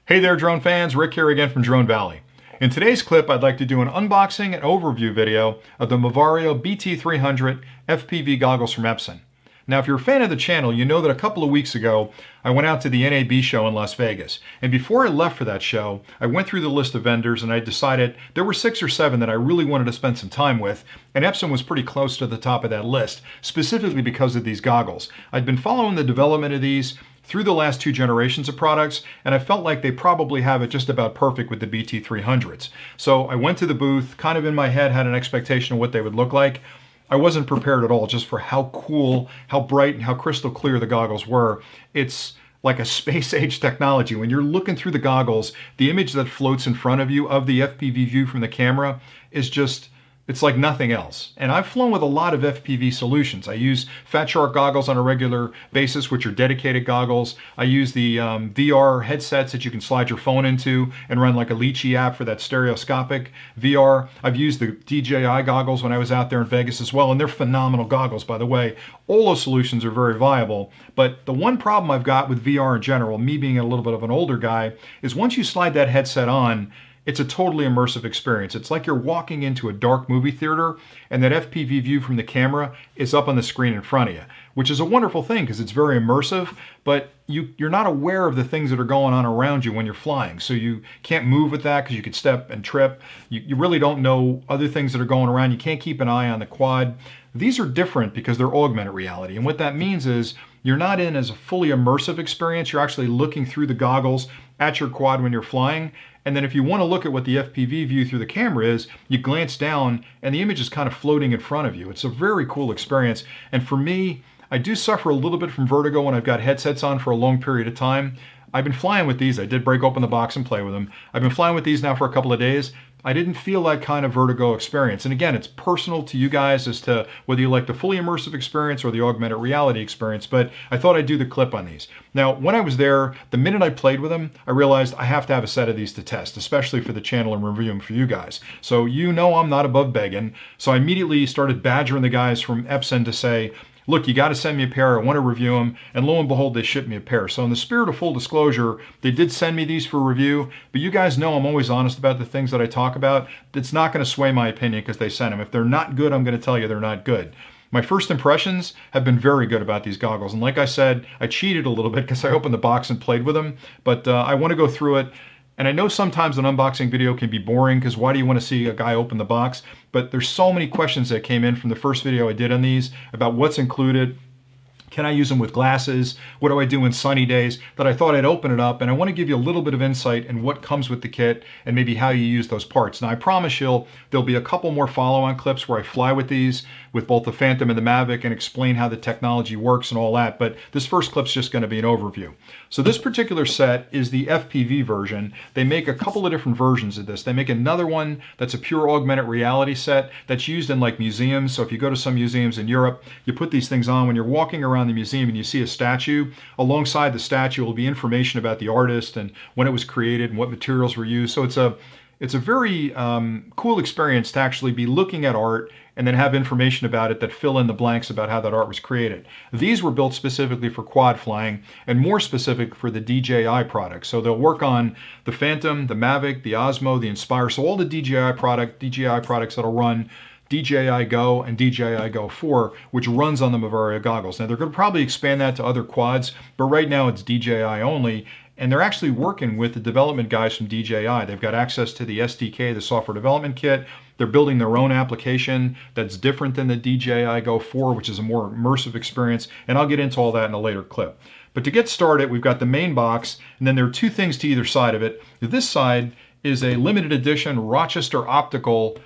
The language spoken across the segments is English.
Hey there drone fans, Rick here again from Drone Valley. In today's clip I'd like to do an unboxing and overview video of the Moverio BT-300 FPV goggles from Epson. Now if you're a fan of the channel, you know that a couple of weeks ago I went out to the NAB show in Las Vegas. And before I left for that show, I went through the list of vendors and I decided there were 6 or 7 that I really wanted to spend some time with, and Epson was pretty close to the top of that list, specifically because of these goggles. I'd been following the development of these through the last 2 generations of products, and I felt like they probably have it just about perfect with the BT-300s. So I went to the booth, kind of in my head had an expectation of what they would look like. I wasn't prepared at all just for how cool, how bright, and how crystal clear the goggles were. It's like a space-age technology. When you're looking through the goggles, the image that floats in front of you of the FPV view from the camera is just, it's like nothing else. And I've flown with a lot of FPV solutions. I use Fat Shark goggles on a regular basis, which are dedicated goggles. I use the VR headsets that you can slide your phone into and run like a Litchi app for that stereoscopic VR. I've used the DJI goggles when I was out there in Vegas as well, and they're phenomenal goggles, by the way. All those solutions are very viable, but the one problem I've got with VR in general, me being a little bit of an older guy, is once you slide that headset on, it's a totally immersive experience. It's like you're walking into a dark movie theater and that FPV view from the camera is up on the screen in front of you, which is a wonderful thing because it's very immersive, but you're not aware of the things that are going on around you when you're flying. So you can't move with that because you could step and trip. You really don't know other things that are going around. You can't keep an eye on the quad. These are different because they're augmented reality. And what that means is you're not in as a fully immersive experience. You're actually looking through the goggles at your quad when you're flying. And then if you want to look at what the FPV view through the camera is, you glance down and the image is kind of floating in front of you. It's a very cool experience. And for me, I do suffer a little bit from vertigo when I've got headsets on for a long period of time. I've been flying with these. I did break open the box and play with them. I've been flying with these now for a couple of days. I didn't feel that kind of vertigo experience. And again, it's personal to you guys as to whether you like the fully immersive experience or the augmented reality experience, but I thought I'd do the clip on these. Now, when I was there, the minute I played with them, I realized I have to have a set of these to test, especially for the channel and review them for you guys. So you know I'm not above begging. So I immediately started badgering the guys from Epson to say, look, you got to send me a pair. I want to review them. And lo and behold, they shipped me a pair. So in the spirit of full disclosure, they did send me these for review, but you guys know I'm always honest about the things that I talk about. It's not going to sway my opinion because they sent them. If they're not good, I'm going to tell you they're not good. My first impressions have been very good about these goggles. And like I said, I cheated a little bit because I opened the box and played with them, but I want to go through it. And I know sometimes an unboxing video can be boring because why do you want to see a guy open the box? But there's so many questions that came in from the first video I did on these about what's included. Can I use them with glasses? What do I do in sunny days? That I thought I'd open it up, and I want to give you a little bit of insight in what comes with the kit and maybe how you use those parts. Now I promise there'll be a couple more follow-on clips where I fly with these with both the Phantom and the Mavic and explain how the technology works and all that, but this first clip's just going to be an overview. So this particular set is the FPV version. They make a couple of different versions of this. They make another one that's a pure augmented reality set that's used in like museums. So if you go to some museums in Europe, you put these things on when you're walking around the museum and you see a statue. Alongside the statue will be information about the artist and when it was created and what materials were used. So it's a very cool experience to actually be looking at art and then have information about it that fill in the blanks about how that art was created. These were built specifically for quad flying and more specific for the DJI products. So they'll work on the Phantom, the Mavic, the Osmo, the Inspire. So all the DJI products that'll run DJI Go and DJI Go 4, which runs on the Moverio goggles. Now they're going to probably expand that to other quads, but right now it's DJI only. And they're actually working with the development guys from DJI. They've got access to the SDK, the software development kit. They're building their own application that's different than the DJI Go 4, which is a more immersive experience. And I'll get into all that in a later clip. But to get started, we've got the main box, and then there are 2 things to either side of it. This side is a limited edition Rochester optical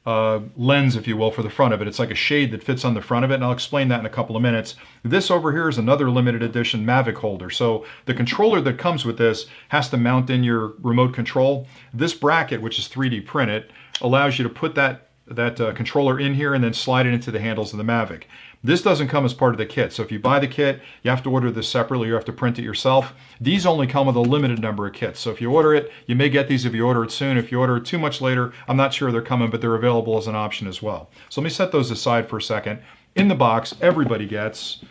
lens, if you will, for the front of it. It's like a shade that fits on the front of it, and I'll explain that in a couple of minutes. This over here is another limited edition Mavic holder. So the controller that comes with this has to mount in your remote control. This bracket, which is 3D printed, allows you to put that controller in here and then slide it into the handles of the Mavic. This doesn't come as part of the kit. So if you buy the kit, you have to order this separately. You have to print it yourself. These only come with a limited number of kits. So if you order it, you may get these if you order it soon. If you order it too much later, I'm not sure they're coming, but they're available as an option as well. So let me set those aside for a second. In the box, everybody gets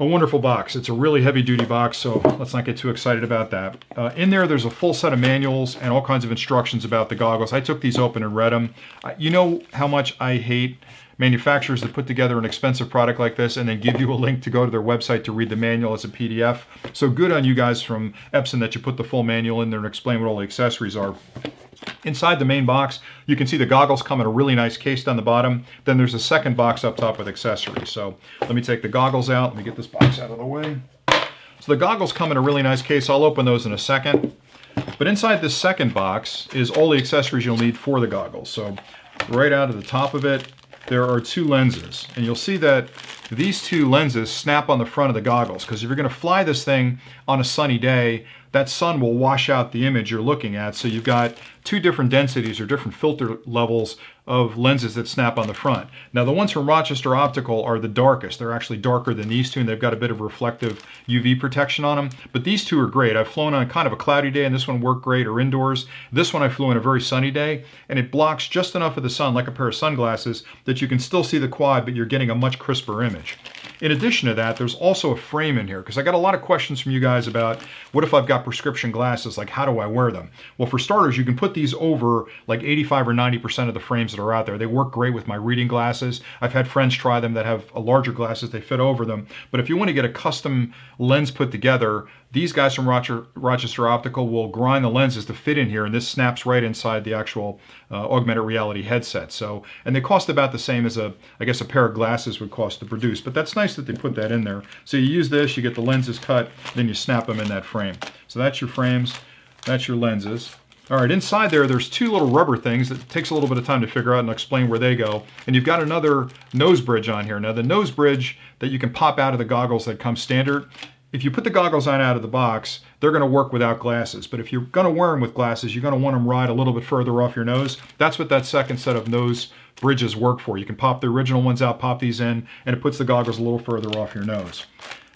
a wonderful box. It's a really heavy duty box, so let's not get too excited about that. In there's a full set of manuals and all kinds of instructions about the goggles. I took these open and read them. You know how much I hate manufacturers that put together an expensive product like this and then give you a link to go to their website to read the manual as a PDF. So good on you guys from Epson that you put the full manual in there and explain what all the accessories are. Inside the main box, you can see the goggles come in a really nice case down the bottom. Then there's a second box up top with accessories. So let me take the goggles out. Let me get this box out of the way. So the goggles come in a really nice case. I'll open those in a second. But inside this second box is all the accessories you'll need for the goggles. So right out of the top of it, there are two lenses. And you'll see that these two lenses snap on the front of the goggles, because if you're going to fly this thing on a sunny day, that sun will wash out the image you're looking at. So you've got two different densities or different filter levels of lenses that snap on the front. Now the ones from Rochester Optical are the darkest. They're actually darker than these two, and they've got a bit of reflective UV protection on them. But these two are great. I've flown on kind of a cloudy day, and this one worked great, or indoors. This one I flew on a very sunny day, and it blocks just enough of the sun, like a pair of sunglasses, that you can still see the quad, but you're getting a much crisper image. In addition to that, there's also a frame in here, because I got a lot of questions from you guys about what if I've got prescription glasses, like how do I wear them? Well, for starters, you can put these over like 85 or 90% of the frames that are out there. They work great with my reading glasses. I've had friends try them that have larger glasses, they fit over them. But if you want to get a custom lens put together, these guys from Rochester Optical will grind the lenses to fit in here, and this snaps right inside the actual augmented reality headset. So, and they cost about the same as I guess a pair of glasses would cost to produce, but that's nice that they put that in there. So you use this, you get the lenses cut, then you snap them in that frame. So that's your frames, that's your lenses. All right, inside there's two little rubber things that takes a little bit of time to figure out and I'll explain where they go. And you've got another nose bridge on here. Now the nose bridge that you can pop out of the goggles that come standard, if you put the goggles on out of the box, they're going to work without glasses. But if you're going to wear them with glasses, you're going to want them right a little bit further off your nose. That's what that second set of nose bridges work for. You can pop the original ones out, pop these in, and it puts the goggles a little further off your nose.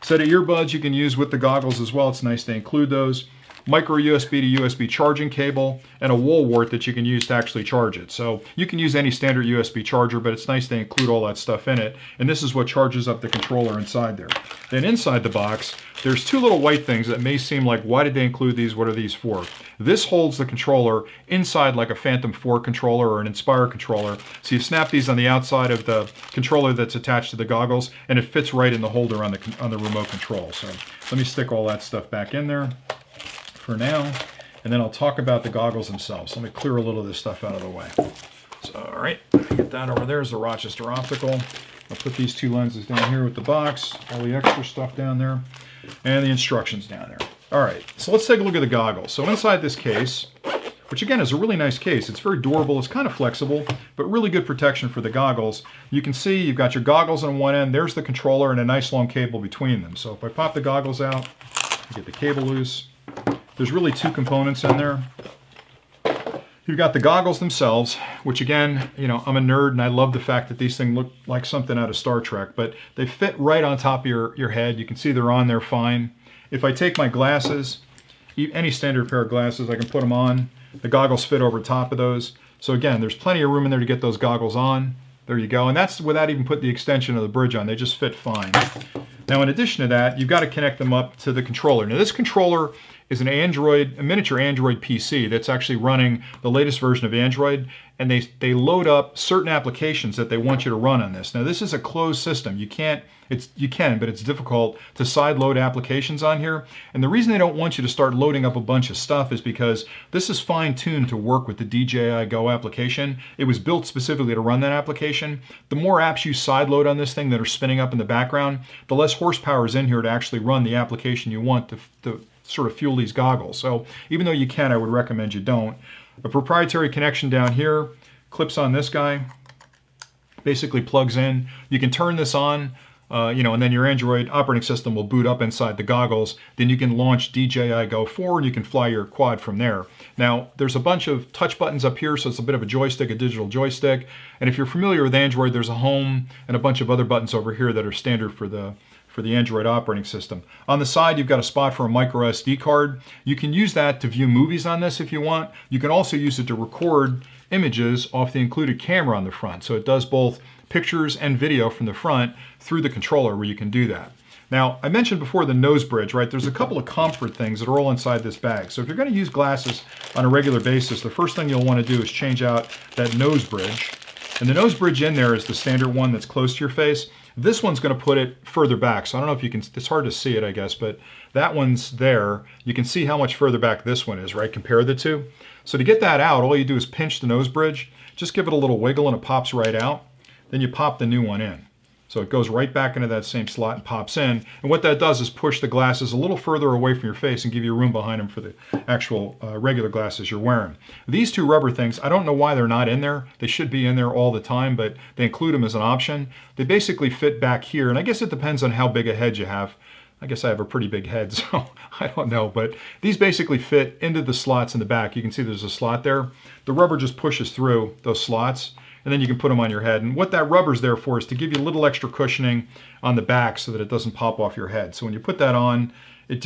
Set of earbuds you can use with the goggles as well. It's nice to include those. Micro USB to USB charging cable, and a wool wart that you can use to actually charge it. So you can use any standard USB charger, but it's nice to include all that stuff in it. And this is what charges up the controller inside there. Then inside the box, there's two little white things that may seem like, why did they include these? What are these for? This holds the controller inside like a Phantom 4 controller or an Inspire controller. So you snap these on the outside of the controller that's attached to the goggles, and it fits right in the holder on the remote control. So let me stick all that stuff back in there for now, and then I'll talk about the goggles themselves. So let me clear a little of this stuff out of the way. So, all right, get that over there is the Rochester Optical. I'll put these two lenses down here with the box, all the extra stuff down there, and the instructions down there. All right, so let's take a look at the goggles. So inside this case, which again is a really nice case, it's very durable, it's kind of flexible, but really good protection for the goggles. You can see you've got your goggles on one end, there's the controller, and a nice long cable between them. So if I pop the goggles out, get the cable loose, there's really two components in there. You've got the goggles themselves, which again, you know, I'm a nerd and I love the fact that these things look like something out of Star Trek, but they fit right on top of your head. You can see they're on there fine. If I take my glasses, any standard pair of glasses, I can put them on. The goggles fit over top of those. So again, there's plenty of room in there to get those goggles on. There you go. And that's without even putting the extension of the bridge on. They just fit fine. Now, in addition to that, you've got to connect them up to the controller. Now, this controller is a miniature Android PC that's actually running the latest version of Android, and they load up certain applications that they want you to run on this. Now, this is a closed system. You can, but it's difficult to side load applications on here. And the reason they don't want you to start loading up a bunch of stuff is because this is fine-tuned to work with the DJI Go application. It was built specifically to run that application. The more apps you side load on this thing that are spinning up in the background, the less horsepower is in here to actually run the application you want to sort of fuel these goggles. So even though you can, I would recommend you don't. A proprietary connection down here clips on this guy, basically plugs in. You can turn this on, and then your Android operating system will boot up inside the goggles. Then you can launch DJI Go 4 and you can fly your quad from there. Now, there's a bunch of touch buttons up here, so it's a bit of a joystick, a digital joystick. And if you're familiar with Android, there's a home and a bunch of other buttons over here that are standard for the Android operating system. On the side, you've got a spot for a micro SD card. You can use that to view movies on this if you want. You can also use it to record images off the included camera on the front. So it does both pictures and video from the front through the controller where you can do that. Now, I mentioned before the nose bridge, right? There's a couple of comfort things that are all inside this bag. So if you're going to use glasses on a regular basis, the first thing you'll want to do is change out that nose bridge. And the nose bridge in there is the standard one that's close to your face. This one's going to put it further back. So I don't know if you can, it's hard to see it, I guess, but that one's there. You can see how much further back this one is, right? Compare the two. So to get that out, all you do is pinch the nose bridge, just give it a little wiggle and it pops right out. Then you pop the new one in. So it goes right back into that same slot and pops in. And what that does is push the glasses a little further away from your face and give you room behind them for the actual regular glasses you're wearing. These two rubber things, I don't know why they're not in there. They should be in there all the time, but they include them as an option. They basically fit back here, and I guess it depends on how big a head you have. I guess I have a pretty big head, so I don't know, but these basically fit into the slots in the back. You can see there's a slot there. The rubber just pushes through those slots, and then you can put them on your head. And what that rubber's there for is to give you a little extra cushioning on the back so that it doesn't pop off your head. So when you put that on, it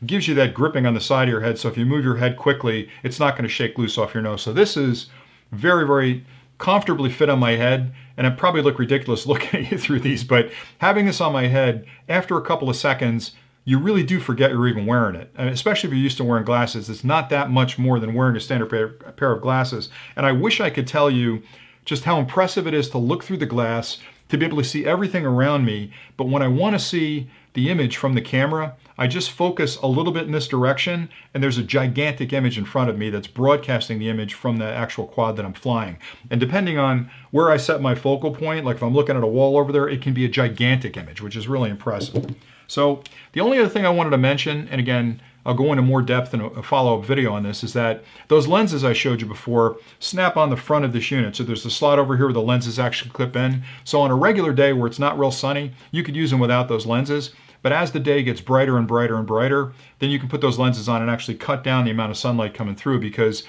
gives you that gripping on the side of your head, so if you move your head quickly, it's not going to shake loose off your nose. So this is very, very comfortably fit on my head, and I probably look ridiculous looking at you through these, but having this on my head, after a couple of seconds, you really do forget you're even wearing it. And especially if you're used to wearing glasses, it's not that much more than wearing a standard pair of glasses. And I wish I could tell you just how impressive it is to look through the glass, to be able to see everything around me. But when I want to see the image from the camera, I just focus a little bit in this direction, and there's a gigantic image in front of me that's broadcasting the image from the actual quad that I'm flying. And depending on where I set my focal point, like if I'm looking at a wall over there, it can be a gigantic image, which is really impressive. So the only other thing I wanted to mention, and again, I'll go into more depth in a follow-up video on this, is that those lenses I showed you before snap on the front of this unit. So there's the slot over here where the lenses actually clip in. So on a regular day where it's not real sunny, you could use them without those lenses. But as the day gets brighter and brighter and brighter, then you can put those lenses on and actually cut down the amount of sunlight coming through, because,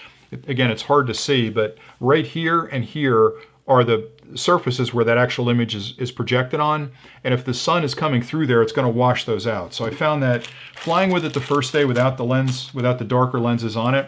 again, it's hard to see, but right here and here are the surfaces where that actual image is projected on. And if the sun is coming through there, it's going to wash those out. So I found that flying with it the first day without the lens, without the darker lenses on it,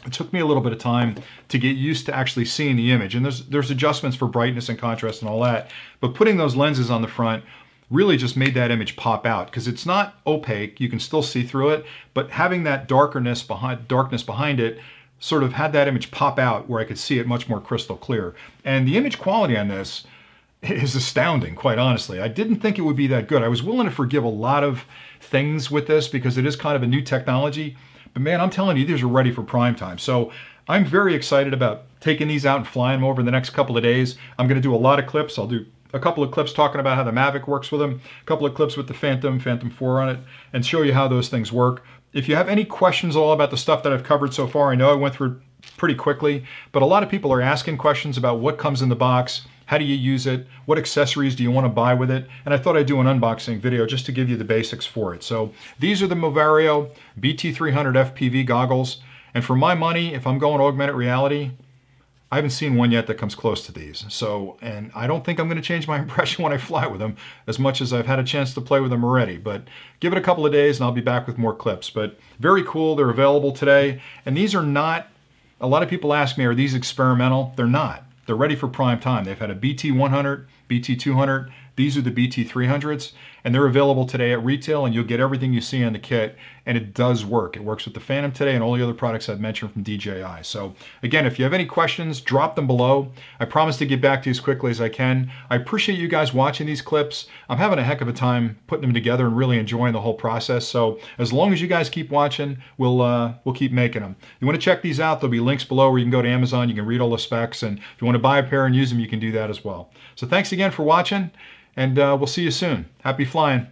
it took me a little bit of time to get used to actually seeing the image. And there's adjustments for brightness and contrast and all that. But putting those lenses on the front really just made that image pop out, because it's not opaque. You can still see through it, but having that darkness behind it sort of had that image pop out where I could see it much more crystal clear. And the image quality on this is astounding, quite honestly. I didn't think it would be that good. I was willing to forgive a lot of things with this because it is kind of a new technology, but man, I'm telling you, these are ready for prime time. So I'm very excited about taking these out and flying them over the next couple of days. I'm going to do a lot of clips. I'll do a couple of clips talking about how the Mavic works with them, a couple of clips with the Phantom 4 on it, and show you how those things work. If you have any questions at all about the stuff that I've covered so far, I know I went through pretty quickly, but a lot of people are asking questions about what comes in the box, how do you use it, what accessories do you want to buy with it, and I thought I'd do an unboxing video just to give you the basics for it. So these are the Moverio BT-300 FPV goggles, and for my money, if I'm going augmented reality, I haven't seen one yet that comes close to these. So, and I don't think I'm going to change my impression when I fly with them as much as I've had a chance to play with them already. But give it a couple of days and I'll be back with more clips. But very cool. They're available today. And these are not, a lot of people ask me, are these experimental? They're not. They're ready for prime time. They've had a BT-100, BT-200. These are the BT-300s, and they're available today at retail, and you'll get everything you see on the kit, and it does work. It works with the Phantom today and all the other products I've mentioned from DJI. So again, if you have any questions, drop them below. I promise to get back to you as quickly as I can. I appreciate you guys watching these clips. I'm having a heck of a time putting them together and really enjoying the whole process. So as long as you guys keep watching, we'll keep making them. You want to check these out, there'll be links below where you can go to Amazon, you can read all the specs, and if you want to buy a pair and use them, you can do that as well. So thanks again for watching, and we'll see you soon. Happy flying.